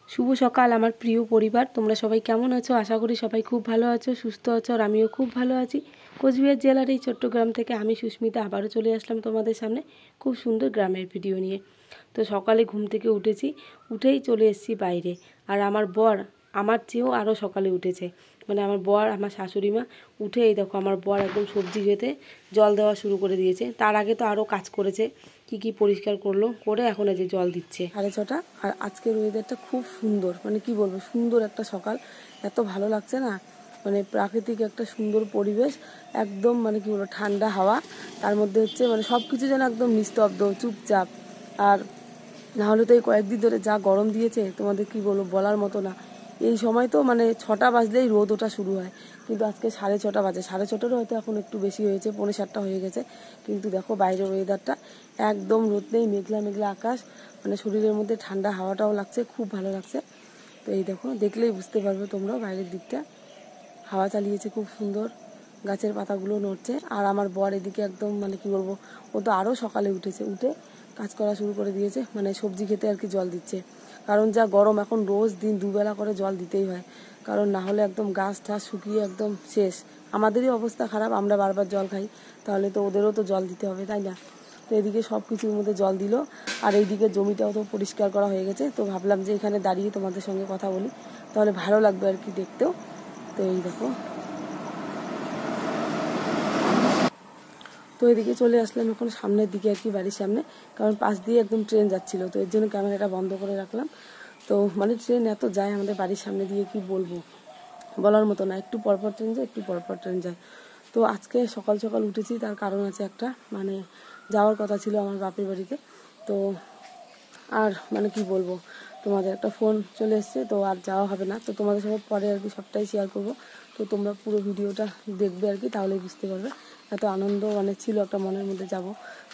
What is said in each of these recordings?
শুভ সকাল আমার প্রিয় পরিবার, তোমরা সবাই কেমন আছো? আশা করি সবাই খুব ভালো আছো, সুস্থ আছো, আর আমিও খুব ভালো আছি। কোচবিহার জেলার এই ছোট্ট গ্রাম থেকে আমি সুস্মিতা আবারও চলে আসলাম তোমাদের সামনে খুব সুন্দর গ্রামের ভিডিও নিয়ে। তো সকালে ঘুম থেকে উঠেছি, উঠেই চলে এসেছি বাইরে। আর আমার বর আমার চেয়েও আরও সকালে উঠেছে, মানে আমার বর, আমার শাশুড়ি মা উঠে এই দেখো আমার বর একদম সবজি খেতে জল দেওয়া শুরু করে দিয়েছে। তার আগে তো আরও কাজ করেছে, কি পরিষ্কার করলো, করে এখন এই যে জল দিচ্ছে 6:30। আর আজকের ওয়েদারটা খুব সুন্দর, মানে কি বলবো, সুন্দর একটা সকাল, এত ভালো লাগছে না, মানে প্রাকৃতিক একটা সুন্দর পরিবেশ, একদম মানে কি বলবো ঠান্ডা হাওয়া, তার মধ্যে হচ্ছে মানে সব কিছু যেন একদম নিস্তব্ধ চুপচাপ। আর নাহলে তো এই কয়েকদিন ধরে যা গরম দিয়েছে তোমাদের কি বলবো, বলার মতো না। এই সময় তো মানে 6টা বাজলেই রোদ ওঠা শুরু হয়, কিন্তু আজকে 6:30 বাজে, 6:30টারও হয়তো এখন একটু বেশি হয়েছে, 6:45 হয়ে গেছে। কিন্তু দেখো বাইরের ওয়েদারটা একদম রোদ নেই, মেঘলা মেঘলা আকাশ, মানে শরীরের মধ্যে ঠান্ডা হাওয়াটাও লাগছে, খুব ভালো লাগছে। তো এই দেখো, দেখলেই বুঝতে পারবে তোমরা, বাইরের দিকটা হাওয়া চালিয়েছে খুব সুন্দর, গাছের পাতাগুলো নড়ছে। আর আমার বর এদিকে একদম মানে কি বলবো, ও তো আরও সকালে উঠেছে, উঠে কাজ করা শুরু করে দিয়েছে, মানে সবজি খেতে আর কি জল দিচ্ছে। কারণ যা গরম এখন, রোজ দিন দুবেলা করে জল দিতেই হয়, কারণ না হলে একদম গাছ ঠাস শুকিয়ে একদম শেষ। আমাদেরই অবস্থা খারাপ, আমরা বারবার জল খাই, তাহলে তো ওদেরও তো জল দিতে হবে, তাই না? তো এদিকে সব কিছুর মধ্যে জল দিল, আর এইদিকে জমিটাও তো পরিষ্কার করা হয়ে গেছে। তো ভাবলাম যে এখানে দাঁড়িয়ে তোমাদের সঙ্গে কথা বলি, তাহলে ভালো লাগবে আর কি দেখতেও। তো এই দেখো, তো এদিকে চলে আসলাম এখন সামনের দিকে আর কি, বাড়ির সামনে, কারণ পাশ দিয়ে একদম ট্রেন যাচ্ছিলো, তো এর জন্য ক্যামেরাটা বন্ধ করে রাখলাম। তো মানে ট্রেন এত যায় আমাদের বাড়ির সামনে দিয়ে, কি বলবো, বলার মতো না, একটু পরপর ট্রেন যায়, একটু পরপর ট্রেন যায়। তো আজকে সকাল সকাল উঠেছি, তার কারণ আছে একটা, মানে যাওয়ার কথা ছিল আমার বাপের বাড়িতে। তো আর মানে কি বলবো, তোমাদের একটা ফোন চলে এসছে, তো আর যাওয়া হবে না। তো তোমাদের সঙ্গে পরে আর কি সবটাই শেয়ার করবো, তো তোমরা পুরো ভিডিওটা দেখবে আর কি, তাহলেই বুঝতে পারবে। এত আনন্দ মানে ছিল একটা মনের মধ্যে, যাব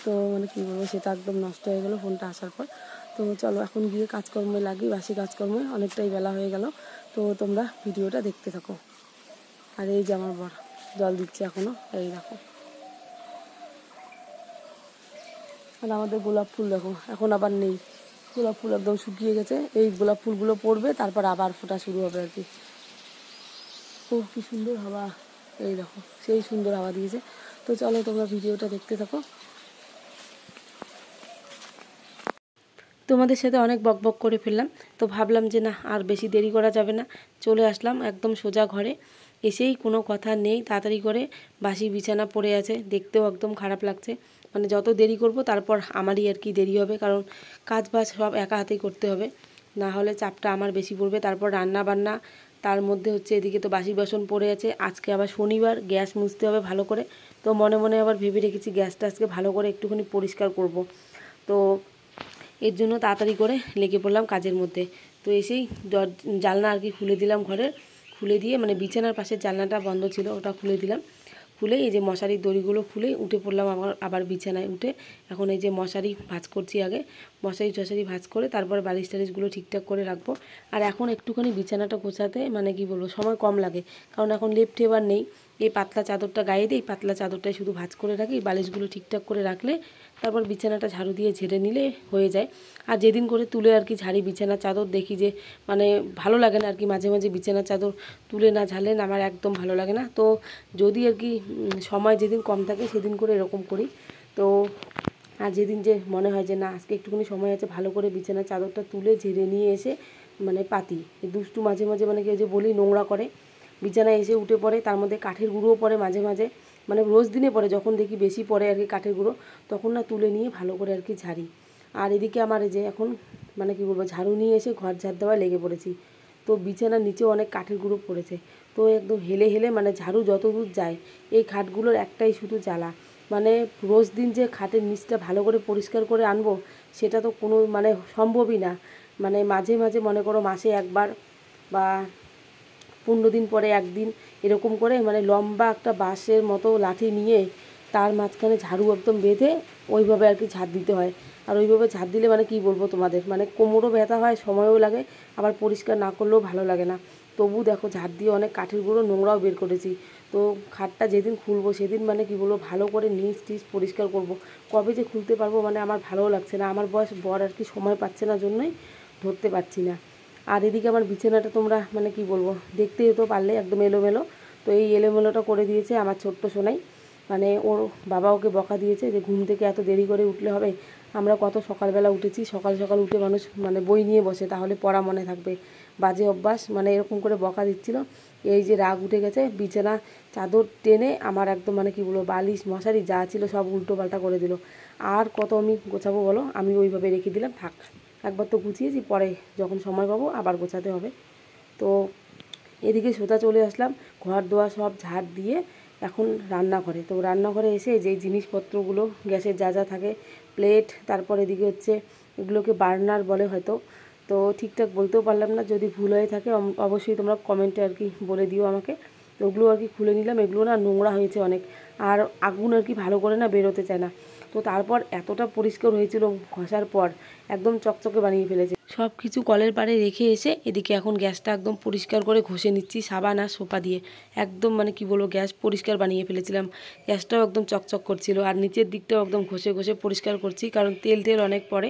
তো মানে কি বলবো, সেটা একদম নষ্ট হয়ে গেলো ফোনটা আসার পর। তো চলো এখন গিয়ে কাজকর্মে লাগি, বাসি কাজকর্মে, অনেকটাই বেলা হয়ে গেল। তো তোমরা ভিডিওটা দেখতে থাকো। আর এই যে আমার বর জল দিচ্ছে এখনো, এই দেখো। আর আমাদের গোলাপ ফুল দেখো এখন আবার নেই, গোলাপ ফুল একদম শুকিয়ে গেছে। এই গোলাপ ফুলগুলো পড়বে, তারপর আবার ফোটা শুরু হবে আর কি। ও কি সুন্দর হাওয়া, এই দেখো সেই সুন্দর হাওয়া দিয়েছে। তো চলো তোমরা ভিডিওটা দেখতে থাকো। তোমাদের সাথে অনেক বকবক করে ফেললাম, তো ভাবলাম যে না আর বেশি দেরি করা যাবে না, চলে আসলাম একদম সোজা ঘরে। এসেই কোনো কথা নেই, তাড়াতাড়ি করে বাসি বিছানা পড়ে আছে, দেখতেও একদম খারাপ লাগছে। মানে যত দেরি করব তারপর আমারই আর কি দেরি হবে, কারণ কাজ বাজ সব একা হাতেই করতে হবে, না হলে চাপটা আমার বেশি পড়বে। তারপর রান্না বান্না, তার মধ্যে হচ্ছে এদিকে তো বাসি বাসন পড়ে আছে। আজকে আবার শনিবার, গ্যাস মুছতে হবে ভালো করে। তো মনে মনে আবার ভেবে রেখেছি গ্যাসটা আজকে ভালো করে একটুখানি পরিষ্কার করব। তো এর জন্য তাড়াতাড়ি করে লেগে পড়লাম কাজের মধ্যে। তো এসেই জানলা আর কি খুলে দিলাম ঘরের, খুলে দিয়ে মানে বিছানার পাশে জানলাটা বন্ধ ছিল, ওটা খুলে দিলাম। খুলে এই যে মশারির দড়িগুলো খুলে উঠে পড়লাম আবার বিছানায়। উঠে এখন এই যে মশারি ভাঁজ করছি, আগে মশারি টশারি ভাঁজ করে তারপর বালিশ টালিশগুলো ঠিকঠাক করে রাখবো। আর এখন একটুখানি বিছানাটা গোছাতে মানে কি বলবো, সময় কম লাগে, কারণ এখন লেপ টেপ আর নেই। এই পাতলা চাদরটা গায়ে দিই, পাতলা চাদরটাই শুধু ভাঁজ করে রাখি, বালিশগুলো ঠিকঠাক করে রাখলে তারপর বিছানাটা ঝাড়ু দিয়ে ঝেড়ে নিলে হয়ে যায়। আর যেদিন করে তুলে আর কি ঝাড়ি বিছানার চাদর, দেখি যে মানে ভালো লাগে না আর কি, মাঝে মাঝে বিছানার চাদর তুলে না ঝাড়লে না আমার একদম ভালো লাগে না। তো যদি আর কি সময় যেদিন কম থাকে সেদিন করে এরকম করি। তো আর যেদিন যে মনে হয় যে না আজকে একটুখানি সময় আছে, ভালো করে বিছানার চাদরটা তুলে ঝেড়ে নিয়ে এসে মানে পাতি। দুষ্টু মাঝে মাঝে মানে কেউ যে বলি নোংরা করে, বিছানায় এসে উঠে পড়ে, তার মধ্যে কাঠের গুঁড়োও পড়ে মাঝে মাঝে, মানে রোজ দিনে পড়ে, যখন দেখি বেশি পড়ে আর কি কাঠের গুঁড়ো, তখন না তুলে নিয়ে ভালো করে আর কি ঝাড়ি। আর এদিকে আমার এই যে এখন মানে কি বলবো, ঝাড়ু নিয়ে এসে ঘর ঝাড় দেওয়া লেগে পড়েছি। তো বিছানার নিচেও অনেক কাঠের গুঁড়ো পড়েছে, তো একদম হেলে হেলে মানে ঝাড়ু যত দূর যায়, এই খাটগুলোর একটাই শুধু জ্বালা, মানে রোজ দিন যে খাটের নিচটা ভালো করে পরিষ্কার করে আনবো সেটা তো কোনো মানে সম্ভবই না। মানে মাঝে মাঝে মনে করো মাসে একবার বা 15 দিন পরে একদিন এরকম করে, মানে লম্বা একটা বাঁশের মতো লাঠি নিয়ে তার মাঝখানে ঝাড়ু একদম বেঁধে ওইভাবে আর কি ঝাড় দিতে হয়। আর ওইভাবে ঝাড় দিলে মানে কি বলবো তোমাদের, মানে কোমরও ব্যথা হয়, সময়ও লাগে, আবার পরিষ্কার না করলেও ভালো লাগে না। তবু দেখো ঝাড় দিয়ে অনেক কাঠের গুঁড়ো নোংরাও বের করেছি। তো খাটটা যেদিন খুলবো সেদিন মানে কি বলবো, ভালো করে নিচ টিচ পরিষ্কার করব। কবে যে খুলতে পারবো মানে আমার ভালোও লাগছে না, আমার বর আর কি সময় পাচ্ছে না জন্যই ধরতে পারছি না। আর এদিকে আমার বিছানাটা তোমরা মানে কি বলবো, দেখতেই তো পারলে একদম এলোমেলো। তো এই এলোমেলোটা করে দিয়েছে আমার ছোট্ট সোনাই। মানে ওর বাবা ওকে বকা দিয়েছে যে ঘুম থেকে এত দেরি করে উঠলে হবে। আমরা কত সকালবেলা উঠেছি, সকাল সকাল উঠে মানুষ মানে বই নিয়ে বসে, তাহলে পড়া মনে থাকবে, বাজে অভ্যাস, মানে এরকম করে বকা দিচ্ছিল। এই যে রাগ উঠে গেছে, বিছানা চাদর টেনে আমার একদম মানে কি বলবো, বালিশ মশারি যা ছিল সব উল্টো পাল্টা করে দিল। আর কত আমি গোছাবো বলো, আমি ওইভাবে রেখে দিলাম, থাক একবার তো গুছিয়েছি, পরে যখন সময় পাবো আবার গোছাতে হবে। তো এদিকে সোজা চলে আসলাম, ঘর দোয়া সব ঝাড় দিয়ে এখন রান্নাঘরে। তো রান্নাঘরে এসে যেই জিনিসপত্রগুলো গ্যাসের যা যা থাকে, প্লেট, তারপর এদিকে হচ্ছে এগুলোকে বার্নার বলে হয়তো, তো ঠিকঠাক বলতেও পারলাম না, যদি ভুল হয়ে থাকে অবশ্যই তোমরা কমেন্টে আর কি বলে দিও আমাকে। তো ওগুলো আর কি খুলে নিলাম, এগুলো না নোংরা হয়েছে অনেক, আর আগুন আর কি ভালো করে না বেরোতে চায় না। তো তারপর এতটা পরিষ্কার হয়েছিল ঘষার পর, একদম চকচকে বানিয়ে ফেলেছে। সব কিছু কলের পাড়ে রেখে এসে এদিকে এখন গ্যাসটা একদম পরিষ্কার করে ঘষে নিচ্ছি সাবান আর সোপা দিয়ে। একদম মানে কি বলবো, গ্যাস পরিষ্কার বানিয়ে ফেলেছিলাম, গ্যাসটাও একদম চকচক করছিল, আর নিচের দিকটাও একদম ঘষে ঘষে পরিষ্কার করছি, কারণ তেল তেল অনেক পড়ে।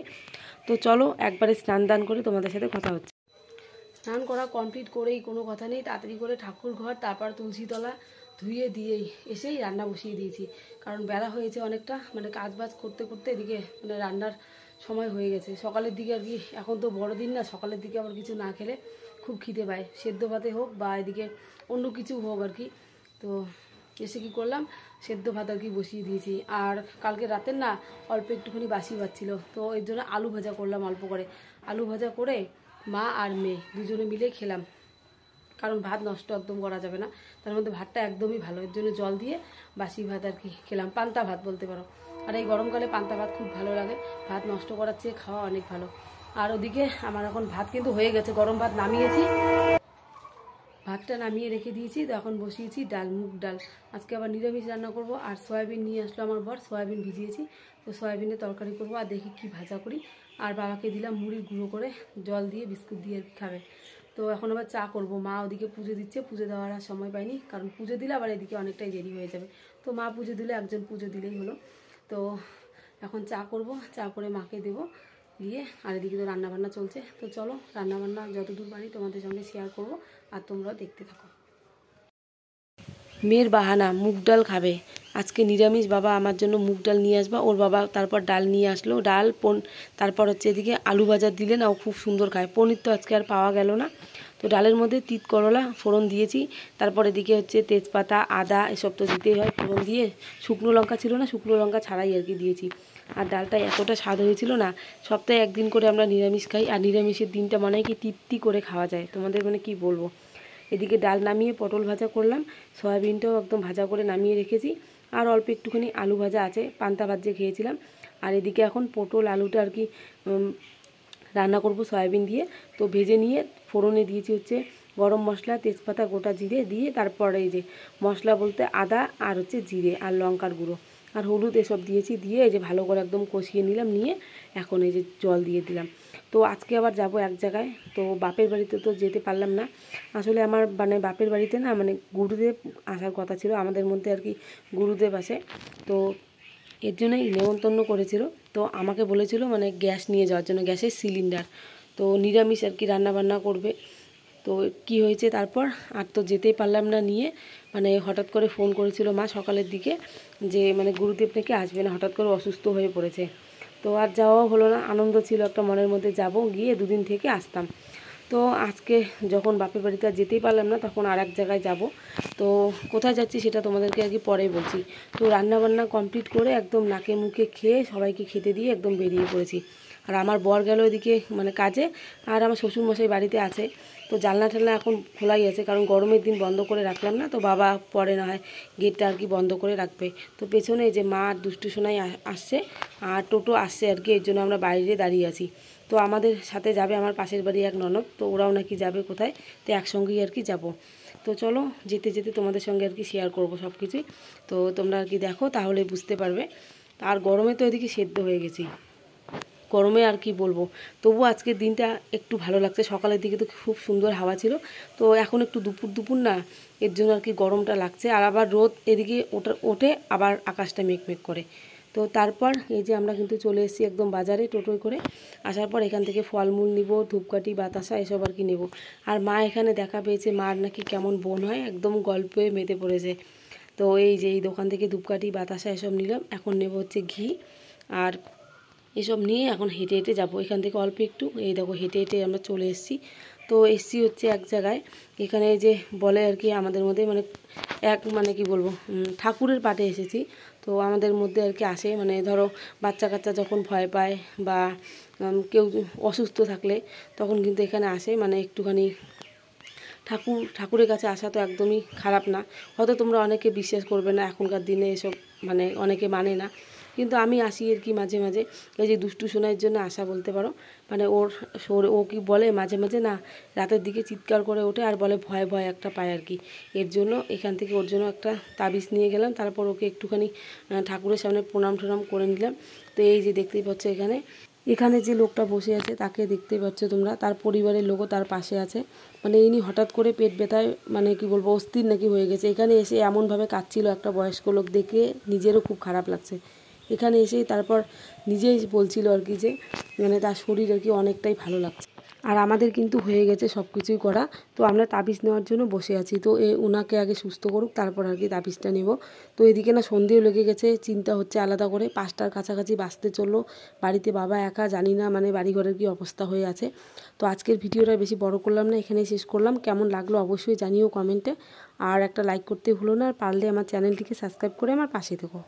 তো চলো একবারে স্নান দান করে তোমাদের সাথে কথা হচ্ছে। স্নান করা কমপ্লিট করেই কোনো কথা নেই, তাড়াতাড়ি করে ঠাকুর ঘর, তারপর তুলসীতলা ধুয়ে দিয়েই এসেই রান্না বসিয়ে দিয়েছি, কারণ বেলা হয়েছে অনেকটা, মানে কাজ বাজ করতে করতে এদিকে মানে রান্নার সময় হয়ে গেছে। সকালের দিকে আর কি, এখন তো বড়দিন না, সকালের দিকে আবার কিছু না খেলে খুব খিদে পায়, সেদ্ধ ভাতে হোক বা এদিকে অন্য কিছু হোক আর কি। তো এসে কি করলাম, সেদ্ধ ভাত আর কি বসিয়ে দিয়েছি। আর কালকে রাতের না অল্প একটুখানি বাসি ভাত ছিল, তো এর জন্য আলু ভাজা করলাম অল্প করে। আলু ভাজা করে মা আর মেয়ে দুজনে মিলে খেলাম, কারণ ভাত নষ্ট একদম করা যাবে না, তার মধ্যে ভাতটা একদমই ভালো, এর জন্য জল দিয়ে বাসি ভাত আর কি খেলাম, পান্তা ভাত বলতে পারো। আর এই গরমকালে পান্তা ভাত খুব ভালো লাগে, ভাত নষ্ট করার চেয়ে খাওয়া অনেক ভালো। আর ওদিকে আমার এখন ভাত কিন্তু হয়ে গেছে, গরম ভাত নামিয়েছি, ভাতটা নামিয়ে রেখে দিয়েছি। তো এখন বসিয়েছি ডাল, মুগ ডাল, আজকে আবার নিরামিষ রান্না করব। আর সয়াবিন নিয়ে আসলো আমার বর, সয়াবিন ভিজিয়েছি, তো সয়াবিনের তরকারি করব, আর দেখি কি ভাজা করি। আর বাবাকে দিলাম মুড়ির গুঁড়ো করে, জল দিয়ে বিস্কুট দিয়ে আর কি খাবে। তো এখন আবার চা করব, মা ওদিকে পুজো দিচ্ছে, পুজো দেওয়ার আর সময় পাইনি, কারণ পুজো দিলে আবার এদিকে অনেকটাই দেরি হয়ে যাবে। তো মা পুজো দিলে একজন পুজো দিলেই হলো। তো এখন চা করব, চা করে মাকে দেবো দিয়ে, আর এদিকে তো রান্নাবান্না চলছে। তো চলো রান্নাবান্না যতদূর পারি তোমাদের সঙ্গে শেয়ার করব, আর তোমরাও দেখতে থাকো। মেয়ের বাহানা মুগ ডাল খাবে, আজকে নিরামিষ, বাবা আমার জন্য মুগ ডাল নিয়ে আসবা। ওর বাবা তারপর ডাল নিয়ে আসলো, ডাল তারপর হচ্ছে এদিকে আলু ভাজা দিলে না ও খুব সুন্দর খায়। পনির তো আজকে আর পাওয়া গেল না, তো ডালের মধ্যে তিত করলা ফোড়ন দিয়েছি, তারপর এদিকে হচ্ছে তেজপাতা আদা এসব তো দিতেই হয়, ফোড়ন দিয়ে শুকনো লঙ্কা ছিল না, শুকনো লঙ্কা ছাড়াই আর কি দিয়েছি। আর ডালটা এতটা স্বাদ হয়েছিল না, সপ্তাহে একদিন করে আমরা নিরামিষ খাই, আর নিরামিষের দিনটা মনে হয় কি তৃপ্তি করে খাওয়া যায়, তোমাদের মানে কি বলবো। এদিকে ডাল নামিয়ে পটল ভাজা করলাম, সয়াবিনটাও একদম ভাজা করে নামিয়ে রেখেছি, আর অল্প একটুখানি আলু ভাজা আছে, পান্তা ভাত যে খেয়েছিলাম। আর এদিকে এখন পটল আলুটা আর কি রান্না করব সয়াবিন দিয়ে। তো ভেজে নিয়ে ফোড়নে দিয়েছি হচ্ছে গরম মশলা, তেজপাতা, গোটা জিরে দিয়ে, তারপরে এই যে মশলা বলতে আদা আর হচ্ছে জিরে আর লঙ্কার গুঁড়ো আর হলুদ এসব দিয়েছি, দিয়ে এই যে ভালো করে একদম কষিয়ে নিলাম, নিয়ে এখন এই যে জল দিয়ে দিলাম। তো আজকে আবার যাব এক জায়গায়, তো বাপের বাড়িতে তো যেতে পারলাম না, আসলে আমার মানে বাপের বাড়িতে না মানে গুরুদেব আসার কথা ছিল, আমাদের মধ্যে আর কি গুরুদেব আসে, তো এর জন্যই নেমন্তন্ন করেছিল। তো আমাকে বলেছিল মানে গ্যাস নিয়ে যাওয়ার জন্য, গ্যাসের সিলিন্ডার, তো নিরামিষ আর কি রান্নাবান্না করবে। তো কি হয়েছে তারপর আর তো যেতেই পারলাম না নিয়ে, মানে হঠাৎ করে ফোন করেছিল মা সকালের দিকে যে মানে গুরুদেব নাকি আসবে না, হঠাৎ করে অসুস্থ হয়ে পড়েছে। তো আর যাওয়াও হলো না, আনন্দ ছিল একটা মনের মধ্যে, যাব গিয়ে দুদিন থেকে আসতাম। তো আজকে যখন বাপের বাড়িতে আর যেতেই পারলাম না, তখন আর এক জায়গায় যাব। তো কোথায় যাচ্ছি সেটা তোমাদেরকে আর কি পরেই বলছি। তো রান্নাবান্না কমপ্লিট করে একদম নাকে মুখে খেয়ে সবাইকে খেতে দিয়ে একদম বেরিয়ে পড়েছি। আর আমার বর গেল এদিকে মানে কাজে, আর আমার শ্বশুরমশাই বাড়িতে আছে। তো জানলা টালনা এখন খোলাই আছে, কারণ গরমের দিন বন্ধ করে রাখলাম না, তো বাবা পরে না হয় গেটটা আর কি বন্ধ করে রাখবে। তো পেছনে যে মা আর দুষ্টু সোনাই আসছে, আর টোটো আসছে আর কি, এর জন্য আমরা বাইরে দাঁড়িয়ে আছি। তো আমাদের সাথে যাবে আমার পাশের বাড়ি এক ননদ, তো ওরাও নাকি যাবে কোথায়, তো একসঙ্গেই আর কি যাব। তো চলো যেতে যেতে তোমাদের সঙ্গে আর কি শেয়ার করব সব কিছুই, তো তোমরা আর কি দেখো তাহলে বুঝতে পারবে। আর গরমে তো এদিকে সেদ্ধ হয়ে গেছি, গরমে আর কি বলবো, তবু আজকের দিনটা একটু ভালো লাগছে, সকালের দিকে তো খুব সুন্দর হাওয়া ছিল, তো এখন একটু দুপুর দুপুর না, এর জন্য আর কি গরমটা লাগছে। আর আবার রোদ এদিকে ওঠে, আবার আকাশটা মেঘমেঘ করে, তো তারপর এই যে আমরা কিন্তু চলে এসেছি একদম বাজারে টোটোয় করে। আসার পর এখান থেকে ফলমূল নিব, ধূপকাঠি, বাতাসা এসব আর কি নেব। আর মা এখানে দেখা পেয়েছে মার নাকি কেমন বোন হয়, একদম গল্পে মেতে পড়েছে। তো এই যে এই দোকান থেকে ধূপকাঠি, বাতাসা এসব নিলাম। এখন নেব হচ্ছে ঘি আর এসব নিয়ে এখন হেঁটে হেঁটে যাবো এখান থেকে অল্প একটু। এই দেখো হেঁটে হেঁটে আমরা চলে এসেছি। তো এসছি হচ্ছে এক জায়গায়, এখানে যে বলে আর কি আমাদের মধ্যে মানে কি বলবো, ঠাকুরের পাঠে এসেছি। তো আমাদের মধ্যে আর কি আসে, মানে ধরো বাচ্চা কাচ্চা যখন ভয় পায় বা কেউ অসুস্থ থাকলে তখন কিন্তু এখানে আসে, মানে একটুখানি ঠাকুরের কাছে আসা তো একদমই খারাপ না। হয়তো তোমরা অনেকে বিশ্বাস করবে না, এখনকার দিনে এসব মানে অনেকে মানে না, কিন্তু আমি আসি আর কি মাঝে মাঝে। এই যে দুষ্টু সোনার জন্য আসা বলতে পারো। মানে ও কি বলে মাঝে মাঝে না, রাতের দিকে চিৎকার করে ওঠে আর বলে ভয় ভয় একটা পায় আর কি। এর জন্য এখান থেকে ওর জন্য একটা তাবিজ নিয়ে গেলাম, তারপর ওকে একটুখানি ঠাকুরের সামনে প্রণাম টনাম করে নিলাম। তো এই যে দেখতেই পাচ্ছ এখানে যে লোকটা বসে আছে তাকে দেখতেই পাচ্ছ তোমরা, তার পরিবারের লোকও তার পাশে আছে। মানে ইনি হঠাৎ করে পেট ব্যথায় মানে কি বলবো অস্থির নাকি হয়ে গেছে। এখানে এসে এমনভাবে কাঁদছিল একটা বয়স্ক লোক, দেখে নিজেরও খুব খারাপ লাগছে। এখানে এসেই তারপর নিজেই বলছিল আর কি যে মানে তার শরীর আর কি অনেকটাই ভালো লাগছে। আর আমাদের কিন্তু হয়ে গেছে সব কিছুই করা। তো আমরা তাবিজ নেওয়ার জন্য বসে আছি। তো ওনাকে আগে সুস্থ করুক, তারপর আর কি তাবিজটা নেব। তো এদিকে না সন্ধেও লেগে গেছে, চিন্তা হচ্ছে আলাদা করে। 5টার কাছাকাছি বাঁচতে চললো। বাড়িতে বাবা একা, জানি না মানে বাড়িঘরের কি অবস্থা হয়ে আছে। তো আজকের ভিডিওটা বেশি বড় করলাম না, এখানেই শেষ করলাম। কেমন লাগলো অবশ্যই জানিও কমেন্টে। আর একটা লাইক করতে ভুলো না, আর পারলে আমার চ্যানেলটিকে সাবস্ক্রাইব করে আমার পাশে থেকো।